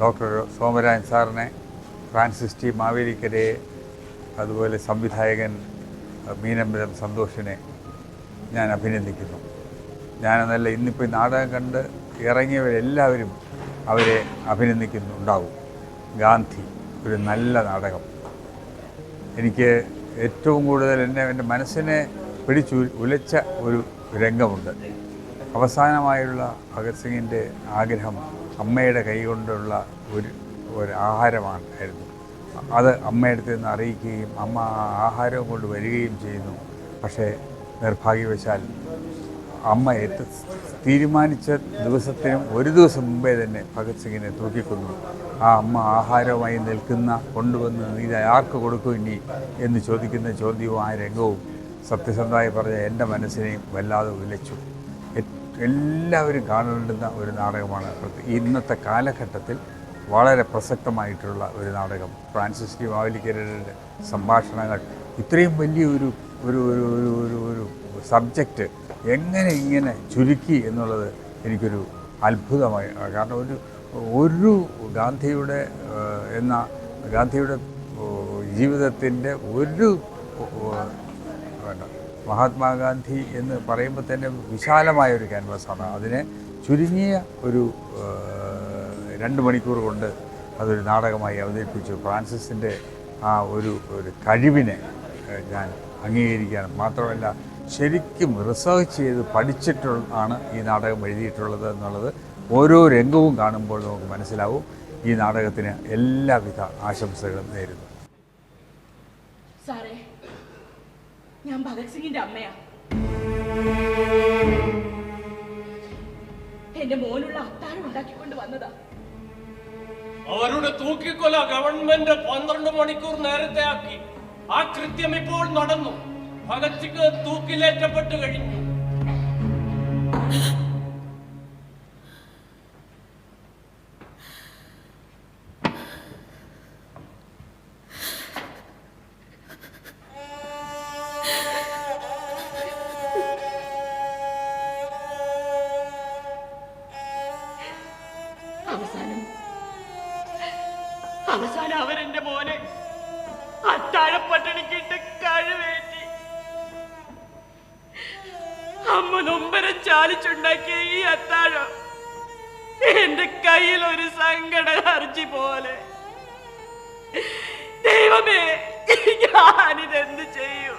Doctor Somarajan സാറിനെ, Francis T മാവേലിക്കരയെ, അതുപോലെ സംവിധായകൻ മീനമ്പലം സന്തോഷിനെ ഞാൻ അഭിനന്ദിക്കുന്നു. ഞാനെന്നല്ല, ഇന്നിപ്പോൾ ഈ നാടകം കണ്ട് ഇറങ്ങിയവരെല്ലാവരും അവരെ അഭിനന്ദിക്കുന്നുണ്ടാവും. ഗാന്ധി ഒരു നല്ല നാടകം. എനിക്ക് ഏറ്റവും കൂടുതൽ എൻ്റെ മനസ്സിനെ ഉലച്ച ഒരു രംഗമുണ്ട്. അവസാനമായുള്ള ഭഗത് സിംഗിൻ്റെ ആഗ്രഹം അമ്മയുടെ കൈകൊണ്ടുള്ള ഒരു ആഹാരമായിരുന്നു. അത് അമ്മയടുത്ത് നിന്ന് അറിയിക്കുകയും അമ്മ ആ ആഹാരവും കൊണ്ട് വരികയും ചെയ്യുന്നു. പക്ഷേ നിർഭാഗ്യവശാൽ അമ്മ തീരുമാനിച്ച ദിവസത്തിനും ഒരു ദിവസം മുമ്പേ തന്നെ ഭഗത് സിംഗിനെ തൂക്കിക്കൊന്നു. ആ അമ്മ ആഹാരവുമായി കൊണ്ടുവന്ന് ഇത് ആർക്ക് കൊടുക്കും ഇനി എന്ന് ചോദിക്കുന്ന ചോദ്യവും ആ രംഗവും സത്യസന്ധമായി പറഞ്ഞ എൻ്റെ മനസ്സിനെയും വല്ലാതെ ഉലച്ചു. എല്ലാവരും കാണേണ്ടുന്ന ഒരു നാടകമാണ്. ഇന്നത്തെ കാലഘട്ടത്തിൽ വളരെ പ്രസക്തമായിട്ടുള്ള ഒരു നാടകം. ഫ്രാൻസിസ് ടി മാവേലിക്കരയുടെ സംഭാഷണങ്ങൾ ഇത്രയും വലിയ ഒരു സബ്ജക്റ്റ് എങ്ങനെ ഇങ്ങനെ ചുരുക്കി എന്നുള്ളത് എനിക്കൊരു അത്ഭുതമായി. കാരണം ഒരു ഗാന്ധിയുടെ ജീവിതത്തിൻ്റെ മഹാത്മാഗാന്ധി എന്ന് പറയുമ്പോൾ തന്നെ വിശാലമായ ഒരു ക്യാൻവാസാണ്. അതിനെ ചുരുങ്ങിയ 2 മണിക്കൂർ കൊണ്ട് അതൊരു നാടകമായി അവതരിപ്പിച്ചു. ഫ്രാൻസിസിൻ്റെ ആ ഒരു കഴിവിനെ ഞാൻ അംഗീകരിക്കാനും മാത്രമല്ല ശരിക്കും റിസർച്ച് ചെയ്ത് പഠിച്ചിട്ടാണ് ഈ നാടകം എഴുതിയിട്ടുള്ളത് എന്നുള്ളത് ഓരോ രംഗവും കാണുമ്പോൾ നമുക്ക് മനസ്സിലാവും. ഈ നാടകത്തിന് എല്ലാവിധ ആശംസകളും നേരുന്നു. സാറേ, ഞാൻ ഭഗത് സിംഗിന്റെ അമ്മയാ. എന്റെ മോനുള്ള അത്താഴം ഉണ്ടാക്കിക്കൊണ്ട് വന്നതാ. അവരുടെ തൂക്കിക്കൊല ഗവൺമെന്റ് 12 മണിക്കൂർ നേരത്തെ ആക്കി. ആ കൃത്യം ഇപ്പോൾ നടന്നു. ഭഗത് സിംഗ് തൂക്കിലേറ്റപ്പെട്ടു കഴിഞ്ഞു. അവസാനം അവരെന്റെ മോനെ അത്താഴപ്പട്ടിണിക്കിട്ട് കഴിവേറ്റി. അമ്മ നൊമ്പരം ചാലിച്ചുണ്ടാക്കിയ ഈ അത്താഴം എന്റെ കയ്യിൽ ഒരു സങ്കട ഹർജി പോലെ. ദൈവമേ, ഞാനിതെന്ത് ചെയ്യും?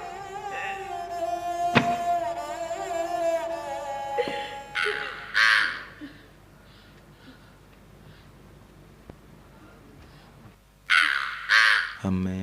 അമ്മേ.